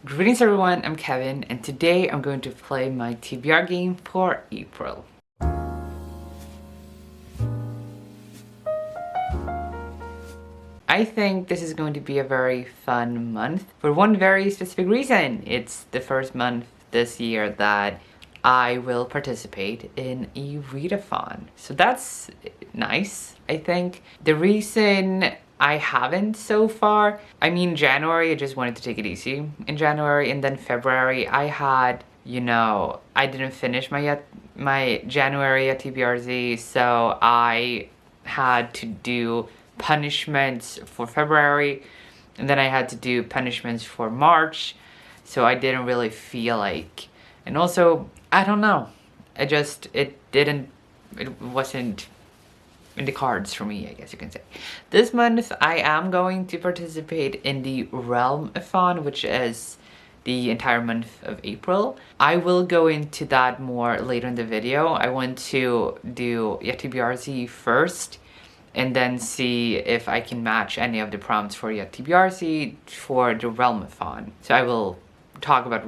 Greetings everyone, I'm Kevin, and today I'm going to play my TBR game for April. I think this is going to be a very fun month for one very specific reason. It's the first month this year that I will participate in a readathon. So that's nice, I think. The reason I haven't so far, I mean January, I just wanted to take it easy in January, and then February I had, I didn't finish my January at YaTBRzy, so I had to do punishments for February, and then I had to do punishments for March, so I didn't really feel like, and also, I don't know, it wasn't in the cards for me, I guess you can say. This month, I am going to participate in the Realmathon, which is the entire month of April. I will go into that more later in the video. I want to do YaTBRzy first, and then see if I can match any of the prompts for YaTBRzy for the Realmathon. So I will talk about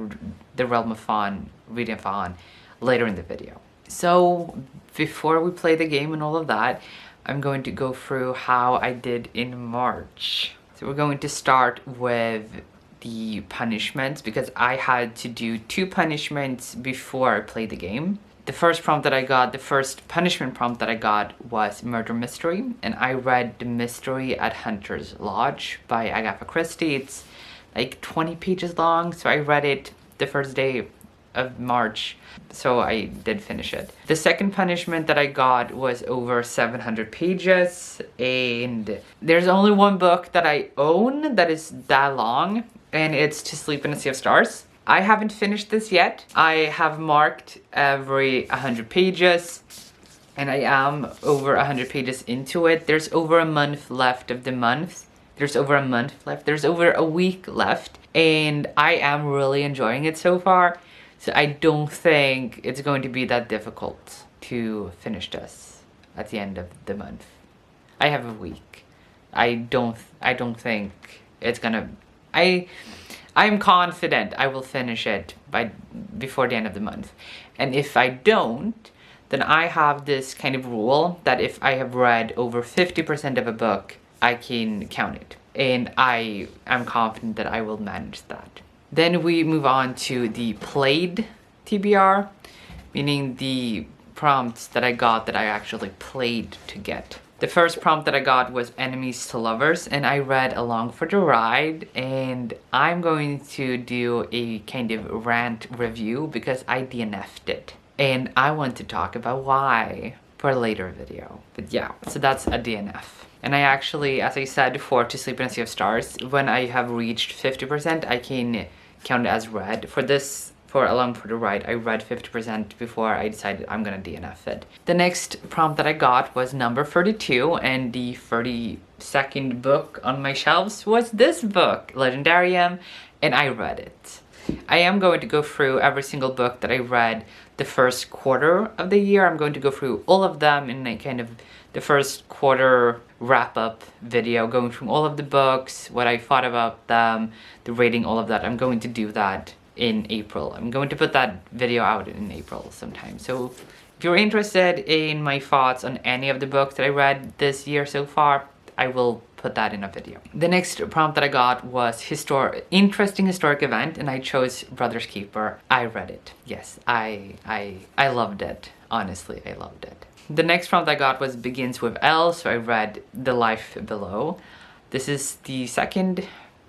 the Realmathon, readathon later in the video. So before we play the game and all of that, I'm going to go through how I did in March. So we're going to start with the punishments because I had to do 2 punishments before I played the game. The first punishment prompt that I got was Murder Mystery, and I read The Mystery at Hunter's Lodge by Agatha Christie. It's like 20 pages long, so I read it the first day of March, so I did finish it. The second punishment that I got was over 700 pages, and there's only one book that I own that is that long, and it's To Sleep in a Sea of Stars. I haven't finished this yet. I have marked every 100 pages, and I am over 100 pages into it. There's over a month left of the month. There's over a month left. There's over a week left, and I am really enjoying it so far. So I don't think it's going to be that difficult to finish this at the end of the month. I have a week. I don't think it's gonna, I'm confident I will finish it before the end of the month. And if I don't, then I have this kind of rule that if I have read over 50% of a book, I can count it. And I am confident that I will manage that. Then we move on to the played TBR, meaning the prompts that I got that I actually played to get. The first prompt that I got was Enemies to Lovers, and I read along for the ride, and I'm going to do a kind of rant review because I DNF'd it. And I want to talk about why for a later video. But yeah, so that's a DNF. And I actually, as I said before, To Sleep in a Sea of Stars, when I have reached 50%, I can count it as read. For Along for the Ride, I read 50% before I decided I'm gonna DNF it. The next prompt that I got was number 32, and the 32nd book on my shelves was this book, Legendarium, and I read it. I am going to go through every single book that I read the first quarter of the year. I'm going to go through all of them in a kind of the first quarter wrap-up video, going through all of the books, what I thought about them, the rating, all of that. I'm going to do that in April. I'm going to put that video out in April sometime. So if you're interested in my thoughts on any of the books that I read this year so far, I will put that in a video. The next prompt that I got was interesting historic event, and I chose Brother's Keeper. I read it. Yes, I loved it. Honestly, I loved it. The next prompt I got was Begins with L, so I read The Life Below. This is the second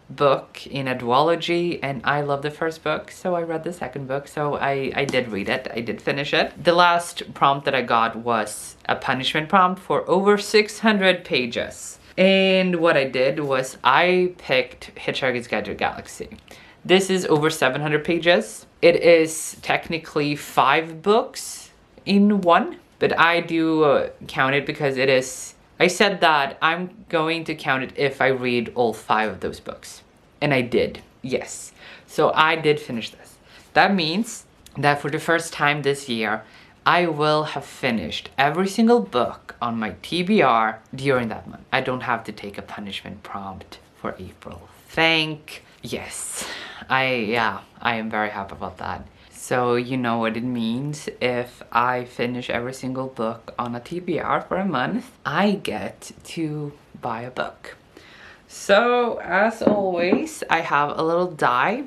book in a duology, and I love the first book, so I read the second book, so I did read it. I did finish it. The last prompt that I got was a punishment prompt for over 600 pages. And what I did was I picked Hitchhiker's Guide to the Galaxy. This is over 700 pages. It is technically 5 books in one, but I do count it because it is, I said that I'm going to count it if I read all 5 of those books. And I did, yes. So I did finish this. That means that for the first time this year, I will have finished every single book on my TBR during that month. I don't have to take a punishment prompt for April. Thank Yes, I am very happy about that. So you know what it means. If I finish every single book on a TBR for a month, I get to buy a book. So as always, I have a little die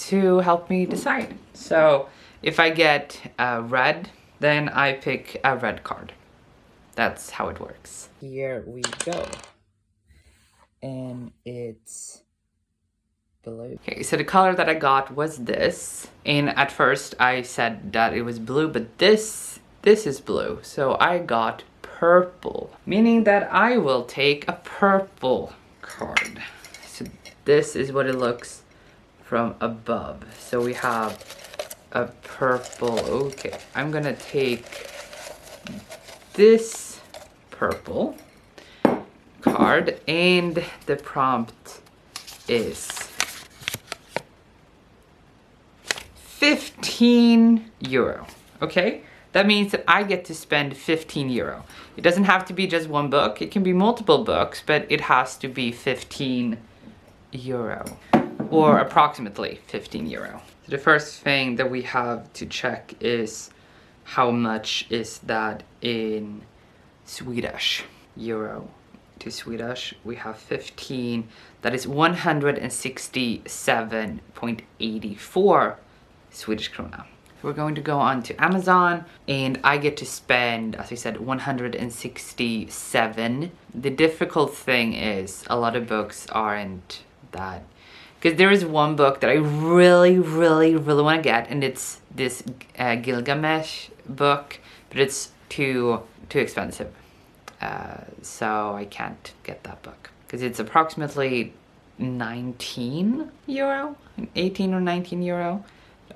to help me decide. So if I get red, then I pick a red card. That's how it works. Here we go. And it's blue. Okay, so the color that I got was this. And at first I said that it was blue, but this is blue. So I got purple, meaning that I will take a purple card. So this is what it looks from above. So we have a purple. Okay, I'm gonna take this purple card, and the prompt is 15 euro. Okay, that means that I get to spend 15 euro. It doesn't have to be just one book, it can be multiple books, but it has to be 15 euro, or approximately 15 euro. So the first thing that we have to check is how much is that in Swedish. Euro to Swedish, we have 15, that is 167.84 Swedish krona. We're going to go on to Amazon, and I get to spend, as I said, 167. The difficult thing is a lot of books aren't that, because there is one book that I really want to get, and it's this Gilgamesh book, but it's too expensive. So I can't get that book because it's approximately 19 euro, 18 or 19 euro.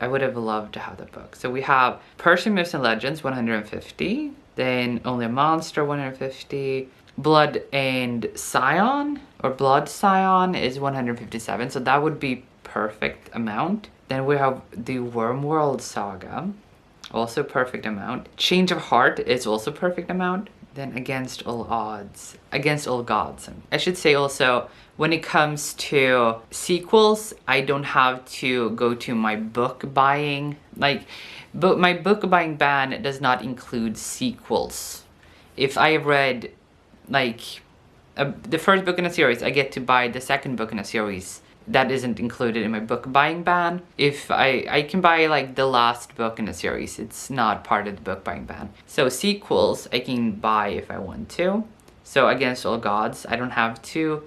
I would have loved to have the book. So we have Persian Myths and Legends, 150. Then Only a Monster, 150. Blood and Scion, or Blood Scion, is 157. So that would be perfect amount. Then we have the Wormworld Saga, also perfect amount. Change of Heart is also perfect amount. Then Against All Odds, Against All Gods. I should say also, when it comes to sequels, I don't have to go to my book buying. Like, but my book buying ban does not include sequels. If I read, like, the first book in a series, I get to buy the second book in a series. That isn't included in my book buying ban. If I can buy like the last book in a series, it's not part of the book buying ban. So sequels I can buy if I want to. So Against All Gods, I don't have to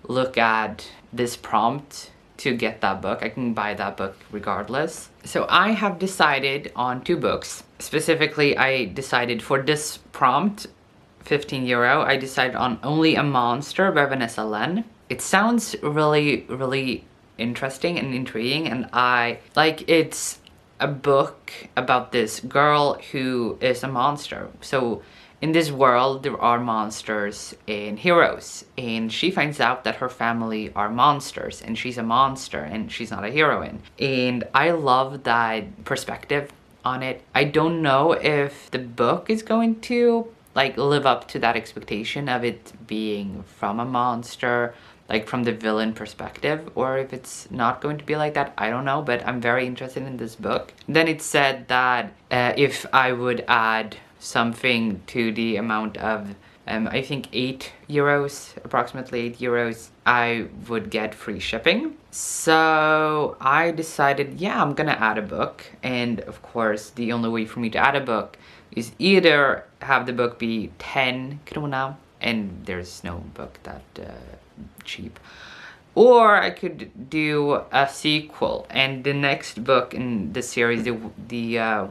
look at this prompt to get that book. I can buy that book regardless. So I have decided on 2 books. Specifically, I decided for this prompt, 15 euro, I decided on Only a Monster by Vanessa Len. It sounds really interesting and intriguing, and it's a book about this girl who is a monster. So in this world there are monsters and heroes, and she finds out that her family are monsters and she's a monster and she's not a heroine. And I love that perspective on it. I don't know if the book is going to like live up to that expectation of it being from a monster, like from the villain perspective, or if it's not going to be like that, I don't know, but I'm very interested in this book. Then it said that if I would add something to the amount of, I think 8 euros, approximately 8 euros, I would get free shipping. So I decided, yeah, I'm gonna add a book. And of course, the only way for me to add a book is either have the book be 10 krona, and there's no book that cheap, or I could do a sequel. And the next book in the series, the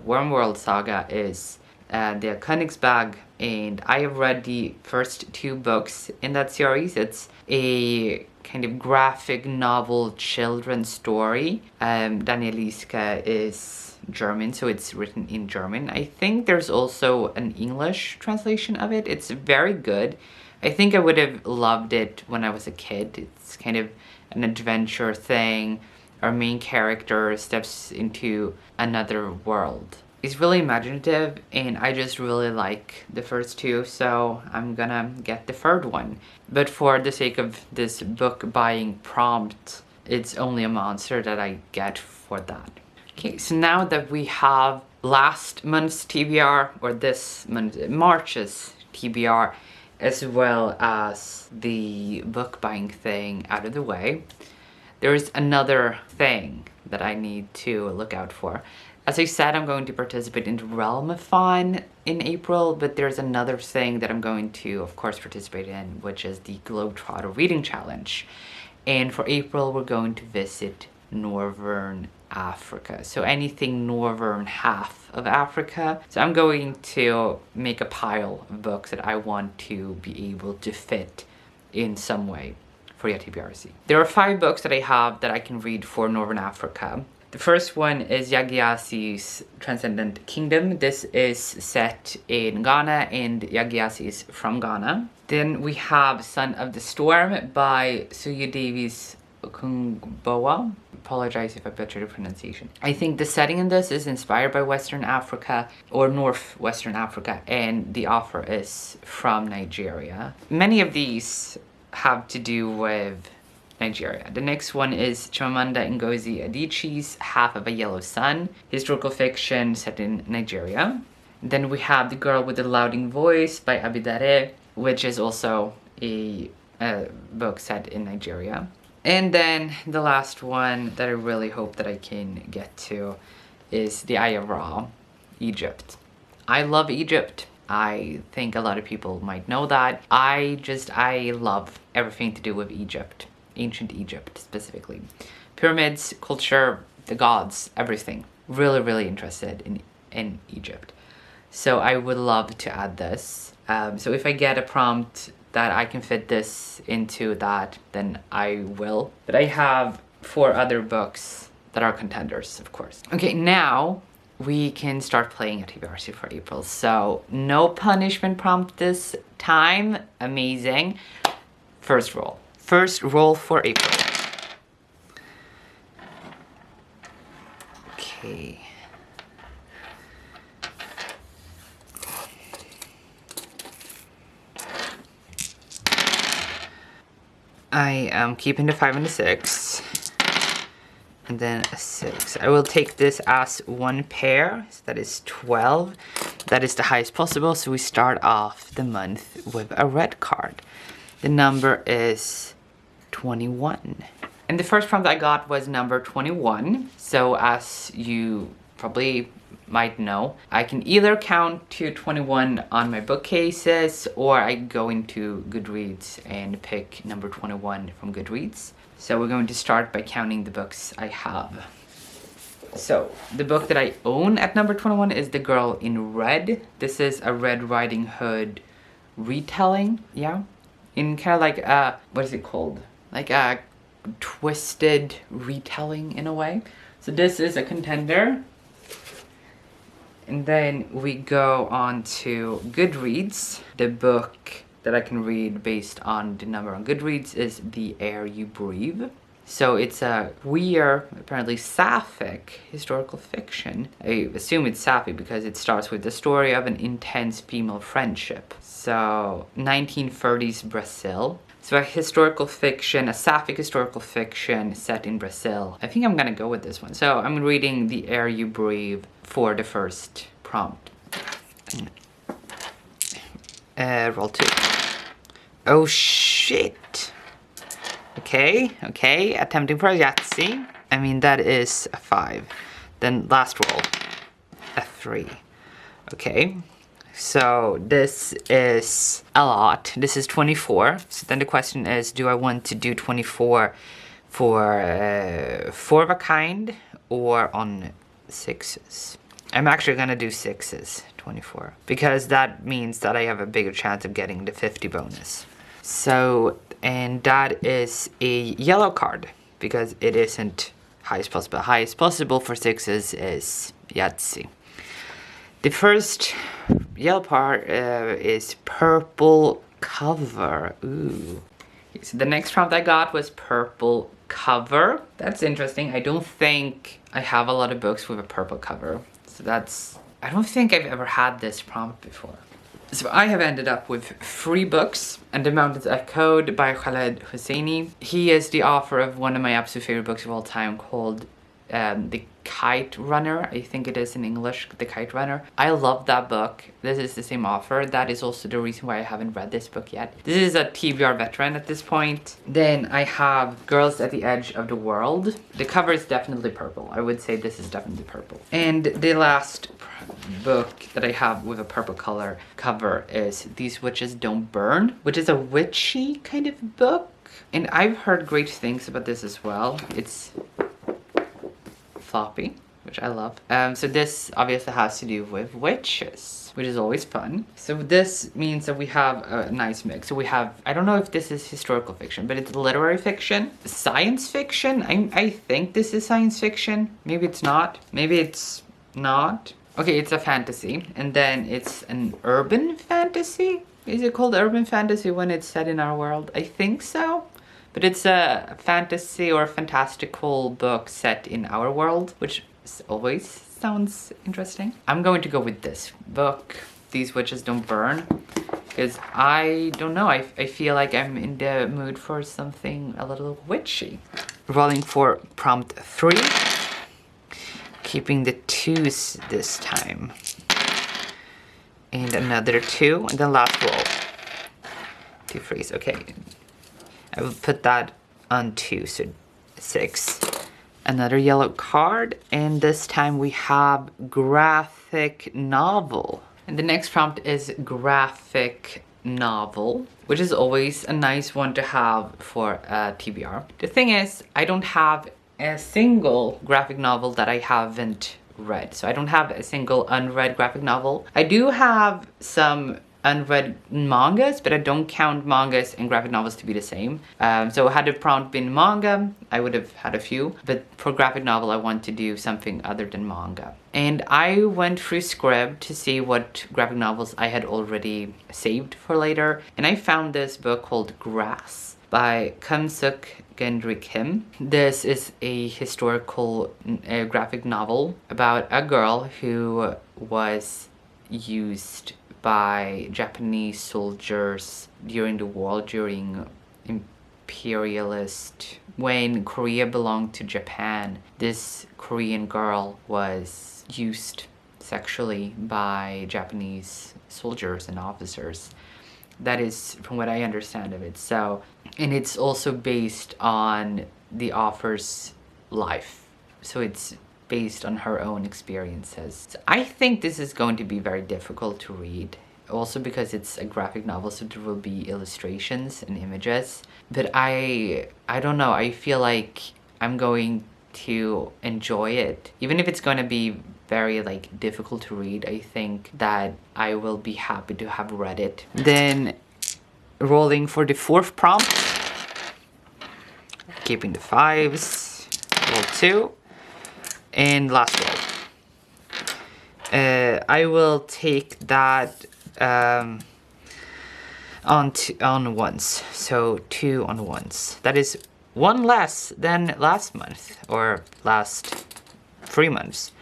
Wormworld Saga, is the Königsberg, and I have read the first 2 books in that series. It's a kind of graphic novel children's story. Daniel Liske is German, so it's written in German. I think there's also an English translation of it. It's very good. I think I would have loved it when I was a kid. It's kind of an adventure thing. Our main character steps into another world. It's really imaginative, and I just really like the first 2, so I'm gonna get the 3rd one. But for the sake of this book buying prompt, it's only a monster that I get for that. Okay, so now that we have last month's TBR, or this month, March's TBR, as well as the book buying thing out of the way, there's another thing that I need to look out for. As I said, I'm going to participate in the Realmathon in April, but there's another thing that I'm going to, of course, participate in, which is the Globetrotter reading challenge. And for April, we're going to visit Northern Africa. So anything northern half of Africa. So I'm going to make a pile of books that I want to be able to fit in some way for YaTBRzy. There are 5 books that I have that I can read for Northern Africa. The first one is YaTBRzy's Transcendent Kingdom. This is set in Ghana, and YaTBRzy is from Ghana. Then we have Son of the Storm by Suya Davies Okungbowa. Apologize if I butchered the pronunciation. I think the setting in this is inspired by Western Africa, or Northwestern Africa, and the author is from Nigeria. Many of these have to do with Nigeria. The next one is Chimamanda Ngozi Adichie's Half of a Yellow Sun, historical fiction set in Nigeria. Then we have The Girl with the Louding Voice by Abidare, which is also a book set in Nigeria. And then the last one that I really hope that I can get to is The Eye of Ra, Egypt. I love Egypt. I think a lot of people might know that. I love everything to do with Egypt. Ancient Egypt specifically. Pyramids, culture, the gods, everything. Really, really interested in Egypt. So I would love to add this. So if I get a prompt that I can fit this into that, then I will. But I have 4 other books that are contenders, of course. Okay, now we can start playing YaTBRzy for April. So no punishment prompt this time. Amazing. First roll. First roll for April. Okay. I am keeping the 5 and the 6. And then a 6. I will take this as 1 pair. So that is 12. That is the highest possible. So we start off the month with a red card. The number is 21. And the first prompt I got was number 21. So as you probably might know, I can either count to 21 on my bookcases, or I go into Goodreads and pick number 21 from Goodreads. So we're going to start by counting the books I have. So the book that I own at number 21 is The Girl in Red. This is a Red Riding Hood retelling, yeah? In kind of like a, what is it called? Like a twisted retelling in a way. So this is a contender. And then we go on to Goodreads. The book that I can read based on the number on Goodreads is The Air You Breathe. So it's a queer, apparently sapphic historical fiction. I assume it's sapphic because it starts with the story of an intense female friendship. So 1930s Brazil. So a historical fiction, a sapphic historical fiction set in Brazil. I think I'm gonna go with this one. So I'm reading The Air You Breathe for the first prompt. Roll 2. Oh shit. Okay, attempting for a Yahtzee. I mean, that is a 5. Then last roll, a 3. Okay, so this is a lot. This is 24. So then the question is, do I want to do 24 for 4 of a kind or on 6s? I'm actually gonna do 6s, 24, because that means that I have a bigger chance of getting the 50 bonus. So, and that is a yellow card, because it isn't highest possible. Highest possible for 6s is Yahtzee. The first yellow part is purple cover. Ooh. So the next prompt I got was purple cover. That's interesting. I don't think I have a lot of books with a purple cover. So that's, I don't think I've ever had this prompt before. So I have ended up with 3 books, and The Mountains Echoed by Khaled Hosseini. He is the author of one of my absolute favorite books of all time called The Kite Runner. I think it is in English, The Kite Runner. I love that book. This is the same author. That is also the reason why I haven't read this book yet. This is a TBR veteran at this point. Then I have Girls at the Edge of the World. The cover is definitely purple. I would say this is definitely purple. And the last book that I have with a purple color cover is These Witches Don't Burn, which is a witchy kind of book. And I've heard great things about this as well. It's floppy, which I love. So this obviously has to do with witches, which is always fun. So this means that we have a nice mix. So we have, I don't know if this is historical fiction, but it's literary fiction, science fiction. I think this is science fiction. Maybe it's not. Maybe it's not. Okay, it's a fantasy, and then it's an urban fantasy. Is it called urban fantasy when it's set in our world? I think so. But it's a fantasy or fantastical book set in our world, which always sounds interesting. I'm going to go with this book, These Witches Don't Burn, because I don't know, I feel like I'm in the mood for something a little witchy. Rolling for prompt 3. Keeping the 2s this time. And another 2, and then last roll. 2 3s, okay. I will put that on 2, so 6. Another yellow card, and this time we have graphic novel. And the next prompt is graphic novel, which is always a nice one to have for a TBR. The thing is, I don't have a single graphic novel that I haven't read. So I don't have a single unread graphic novel. I do have some unread mangas, but I don't count mangas and graphic novels to be the same. So had the prompt been manga, I would have had a few, but for graphic novel I want to do something other than manga. And I went through Scrib to see what graphic novels I had already saved for later, and I found this book called Grass by Kumsuk Gendry Kim. This is a historical graphic novel about a girl who was used by Japanese soldiers during the war, during imperialist, when Korea belonged to Japan. This Korean girl was used sexually by Japanese soldiers and officers. That is from what I understand of it. So, and it's also based on the author's life. So it's based on her own experiences. So I think this is going to be very difficult to read. Also because it's a graphic novel, so there will be illustrations and images. But I don't know, I feel like I'm going to enjoy it. Even if it's going to be very difficult to read, I think that I will be happy to have read it. Then rolling for the 4th prompt. Keeping the 5s. Roll 2. And last roll. I will take that on 1s. So 2 on 1s. That is 1 less than last month, or last 3 months.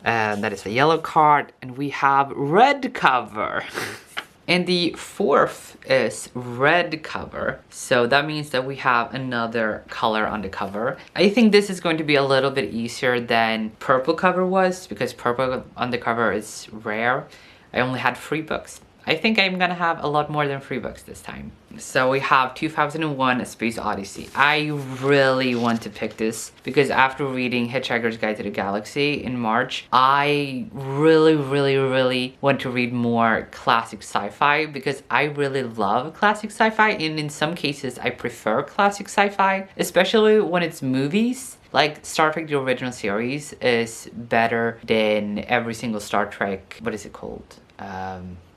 That is a yellow card, and we have red cover. And the 4th is red cover. So that means that we have another color on the cover. I think this is going to be a little bit easier than purple cover was, because purple on the cover is rare. I only had 3 books. I think I'm gonna have a lot more than 3 books this time. So we have 2001: A Space Odyssey. I really want to pick this because after reading Hitchhiker's Guide to the Galaxy in March, I really want to read more classic sci-fi because I really love classic sci-fi, and in some cases I prefer classic sci-fi, especially when it's movies. Like Star Trek, the original series, is better than every single Star Trek. What is it called?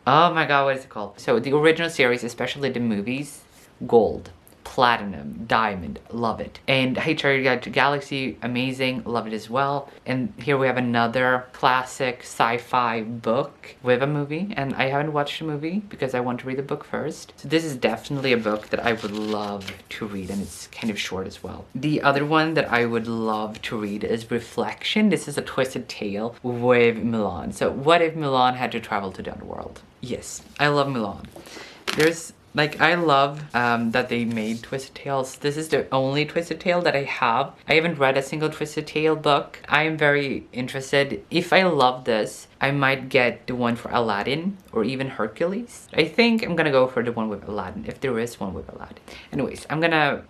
Oh my god, what is it called? So the original series, especially the movies, gold. platinum, diamond, love it. And YaTBRzy, amazing, love it as well. And here we have another classic sci-fi book with a movie, and I haven't watched the movie because I want to read the book first. So this is definitely a book that I would love to read, and it's kind of short as well. The other one that I would love to read is Reflection. This is a twisted tale with Milan. So what if Milan had to travel to the underworld? Yes, I love Milan. There's like, I love that they made Twisted Tales. This is the only Twisted Tale that I have. I haven't read a single Twisted Tale book. I am very interested. If I love this, I might get the one for Aladdin or even Hercules. I think I'm gonna go for the one with Aladdin, if there is one with Aladdin. Anyways,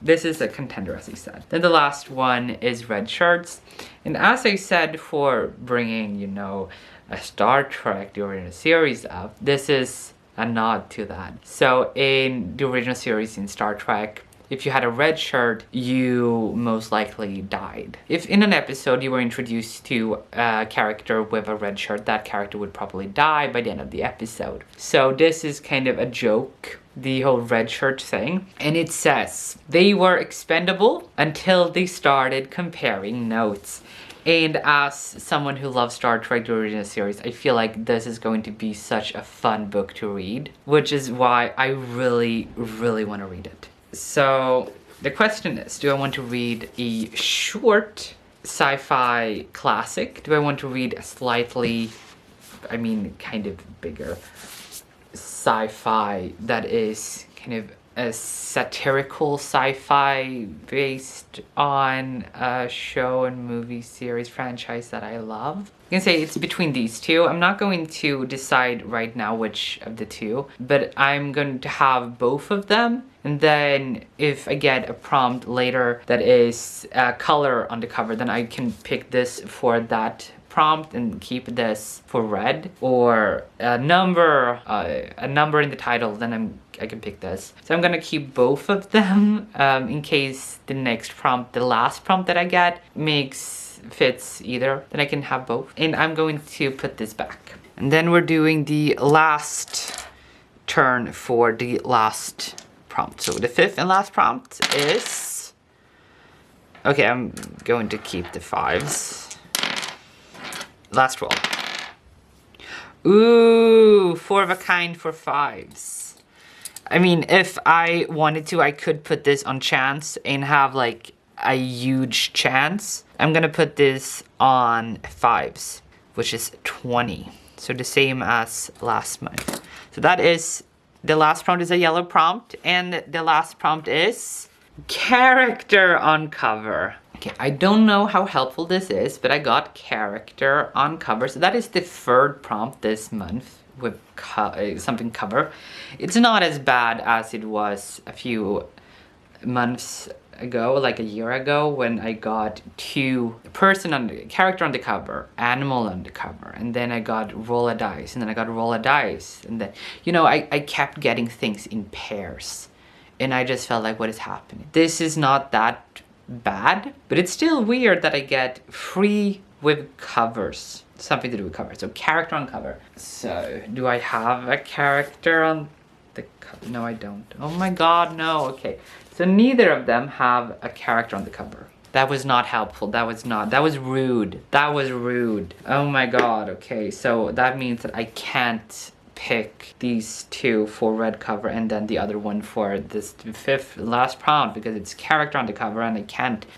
this is a contender, as I said. Then the last one is Red Shirts. And as I said, for bringing, you know, a Star Trek, the original series up, this is a nod to that. So in the original series in Star Trek, if you had a red shirt, you most likely died. If in an episode you were introduced to a character with a red shirt, that character would probably die by the end of the episode. So this is kind of a joke, the whole red shirt thing. And it says, they were expendable until they started comparing notes. And as someone who loves Star Trek, the original series, I feel like this is going to be such a fun book to read, which is why I really, really want to read it. So the question is, do I want to read a short sci-fi classic? Do I want to read a slightly, I mean, kind of bigger sci-fi that is kind of a satirical sci-fi based on a show and movie series franchise that I love? I can say it's between these two. I'm not going to decide right now which of the two, but I'm going to have both of them. And then if I get a prompt later that is color on the cover, then I can pick this for that prompt and keep this for red, or a number in the title, then I can pick this. So I'm gonna keep both of them in case the next prompt, the last prompt that I get fits either, then I can have both. And I'm going to put this back. And then we're doing the last turn for the last prompt. So the fifth and last prompt is, okay, I'm going to keep the fives. Last roll. Ooh, 4 of a kind for fives. I mean, if I wanted to, I could put this on chance and have like a huge chance. I'm gonna put this on fives, which is 20. So the same as last month. So that is, the last prompt is a yellow prompt, and the last prompt is character on cover. Okay, I don't know how helpful this is, but I got character on cover. So that is the third prompt this month with something cover. It's not as bad as it was a few months ago, like a year ago, when I got character on the cover, animal on the cover, and then I got roll a dice, and then I got roll a dice, and then, you know, I kept getting things in pairs. And I just felt like, what is happening? This is not that bad, but it's still weird that I get free with covers. Something to do with covers. So character on cover. So do I have a character on the cover? No, I don't. Oh my god, no. Okay. So neither of them have a character on the cover. That was not helpful. That was rude. That was rude. Oh my god. Okay. So that means that I can't pick these two for red cover and then the other one for this fifth last prompt, because it's character on the cover and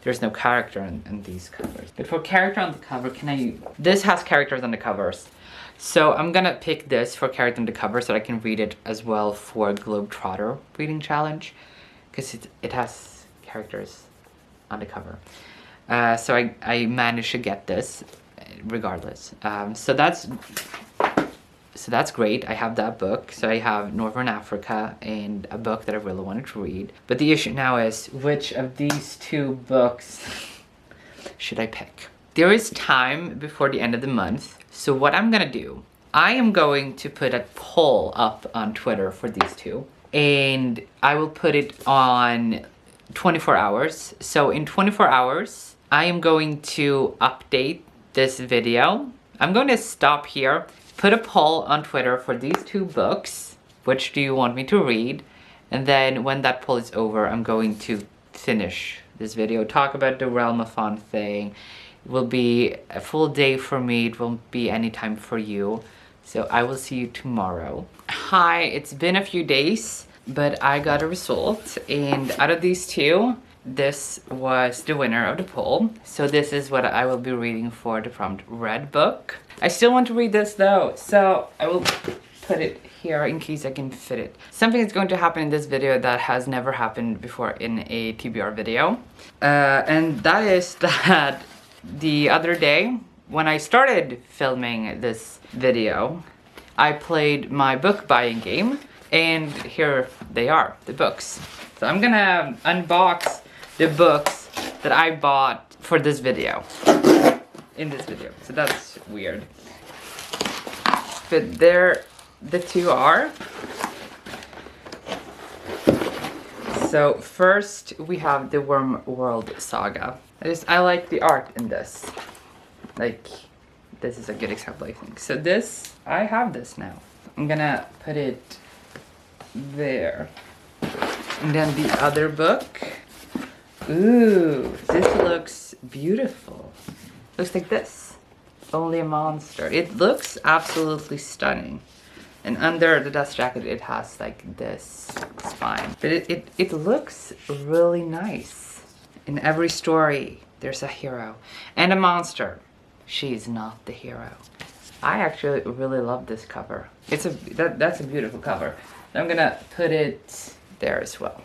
there's no character in these covers. But for character on the cover, this has characters on the covers. So I'm gonna pick this for character on the cover so that I can read it as well for Globetrotter reading challenge, because it has characters on the cover. So I managed to get this regardless. So that's great. I have that book. So I have Northern Africa and a book that I really wanted to read. But the issue now is, which of these two books should I pick? There is time before the end of the month. So what I'm gonna do, I am going to put a poll up on Twitter for these two. And I will put it on 24 hours. So in 24 hours, I am going to update this video. I'm going to stop here. Put a poll on Twitter for these two books. Which do you want me to read? And then when that poll is over, I'm going to finish this video, talk about the Realmathon thing. It will be a full day for me. It won't be any time for you. So I will see you tomorrow. Hi, it's been a few days, but I got a result. And out of these two, this was the winner of the poll. So this is what I will be reading for the prompt Red Book. I still want to read this though, so I will put it here in case I can fit it. Something is going to happen in this video that has never happened before in a TBR video. And that is that the other day, when I started filming this video, I played my book buying game, and here they are, the books. So I'm gonna unbox the books that I bought for this video, in this video. So that's weird. But there the two are. So first we have the Worm World Saga. I like the art in this. Like, this is a good example, I think. So this, I have this now. I'm gonna put it there. And then the other book. Ooh, this looks beautiful. Looks like this. Only a Monster. It looks absolutely stunning. And under the dust jacket, it has like this spine. But it looks really nice. In every story, there's a hero and a monster. She's not the hero. I actually really love this cover. That's a beautiful cover. I'm gonna put it there as well,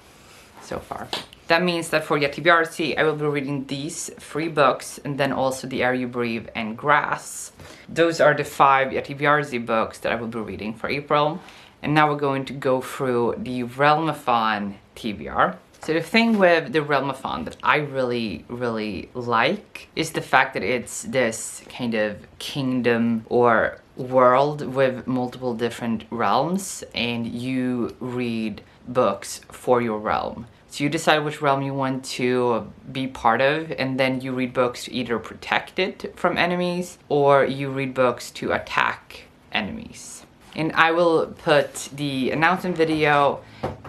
so far. That means that for YaTBRzy, I will be reading these 3 books, and then also The Air You Breathe and Grass. Those are the 5 YaTBRzy books that I will be reading for April. And now we're going to go through the Realmathon TBR. So the thing with the Realmathon that I really, really like is the fact that it's this kind of kingdom or world with multiple different realms, and you read books for your realm. So you decide which realm you want to be part of, and then you read books to either protect it from enemies, or you read books to attack enemies. And I will put the announcement video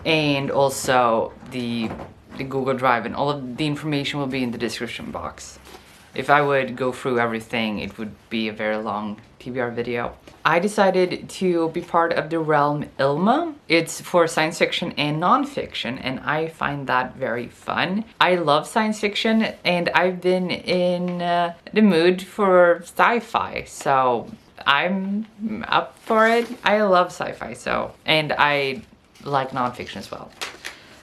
and also the Google Drive, and all of the information will be in the description box. If I would go through everything, it would be a very long TBR video. I decided to be part of the realm Ilma. It's for science fiction and non-fiction, and I find that very fun. I love science fiction, and I've been in the mood for sci-fi, so I'm up for it. I love sci-fi, so, and I like non-fiction as well.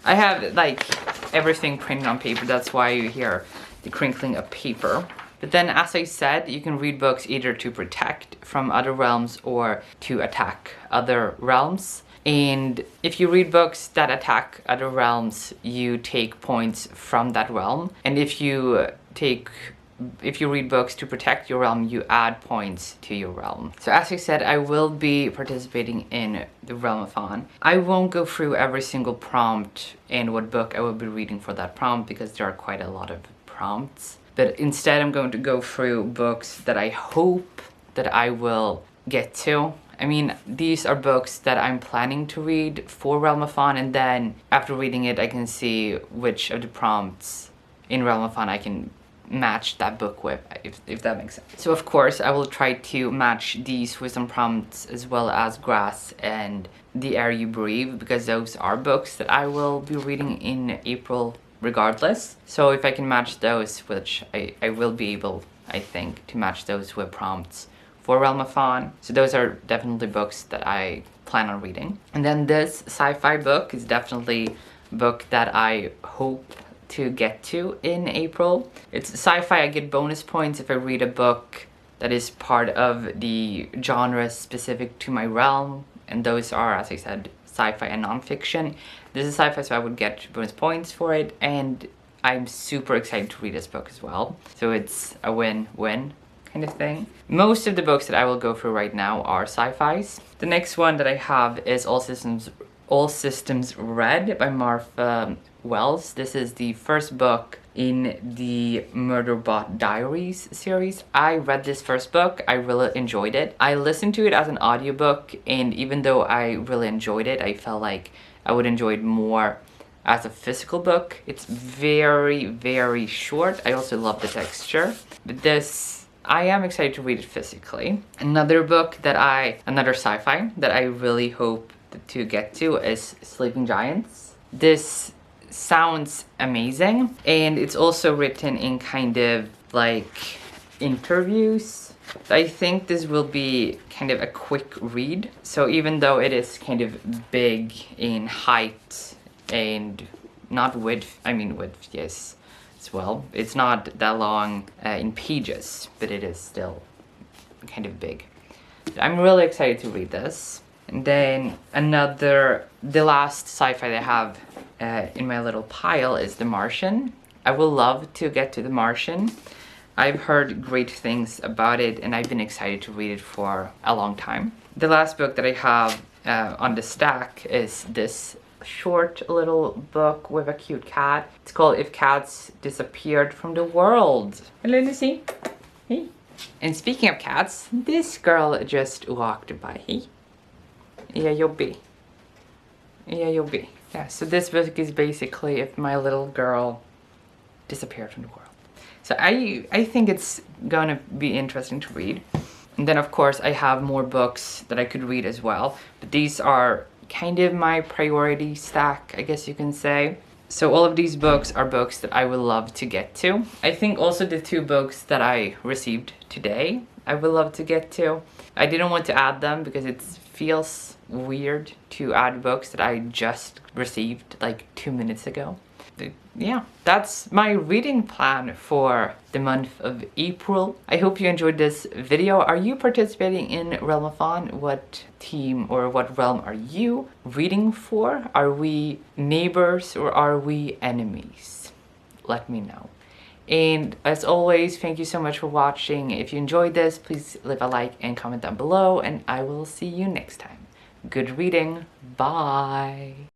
I have like everything printed on paper, that's why you hear the crinkling of paper. But then, as I said, you can read books either to protect from other realms or to attack other realms. And if you read books that attack other realms, you take points from that realm. And if you read books to protect your realm, you add points to your realm. So as I said, I will be participating in the Realmathon. I won't go through every single prompt and what book I will be reading for that prompt, because there are quite a lot of prompts. But instead, I'm going to go through books that I hope that I will get to. I mean, these are books that I'm planning to read for Realmathon, and then after reading it, I can see which of the prompts in Realmathon I can match that book with, if that makes sense. So of course, I will try to match these with some prompts as well as Grass and The Air You Breathe, because those are books that I will be reading in April regardless. So if I can match those, which I will be able, I think, to match those with prompts for Realmathon. So those are definitely books that I plan on reading. And then this sci-fi book is definitely a book that I hope to get to in April. It's sci-fi. I get bonus points if I read a book that is part of the genre specific to my realm. And those are, as I said, sci-fi and non-fiction. This is sci-fi, so I would get bonus points for it, and I'm super excited to read this book as well. So it's a win-win kind of thing. Most of the books that I will go through right now are sci-fis. The next one that I have is All Systems Red by Martha Wells. This is the first book in the Murderbot Diaries series. I read this first book. I really enjoyed it. I listened to it as an audiobook, and even though I really enjoyed it, I felt like I would enjoy it more as a physical book. It's very, very short. I also love the texture. But this, I am excited to read it physically. Another sci-fi that I really hope to get to is Sleeping Giants. This sounds amazing, and it's also written in kind of like interviews. I think this will be kind of a quick read. So even though it is kind of big in height and not width, I mean width, yes, as well. It's not that long in pages, but it is still kind of big. I'm really excited to read this. And then the last sci-fi that I have in my little pile is The Martian. I will love to get to The Martian. I've heard great things about it, and I've been excited to read it for a long time. The last book that I have on the stack is this short little book with a cute cat. It's called If Cats Disappeared from the World. Hello, Lucy. Hey. And speaking of cats, this girl just walked by. Hey. YaTBRzy. YaTBRzy. Yeah, so this book is basically if my little girl disappeared from the world. So I think it's gonna be interesting to read. And then of course I have more books that I could read as well. But these are kind of my priority stack, I guess you can say. So all of these books are books that I would love to get to. I think also the 2 books that I received today, I would love to get to. I didn't want to add them because it feels weird to add books that I just received like 2 minutes ago. Yeah, that's my reading plan for the month of April. I hope you enjoyed this video. Are you participating in Realmathon? What team or what realm are you reading for? Are we neighbors or are we enemies? Let me know. And as always, thank you so much for watching. If you enjoyed this, please leave a like and comment down below, and I will see you next time. Good reading. Bye.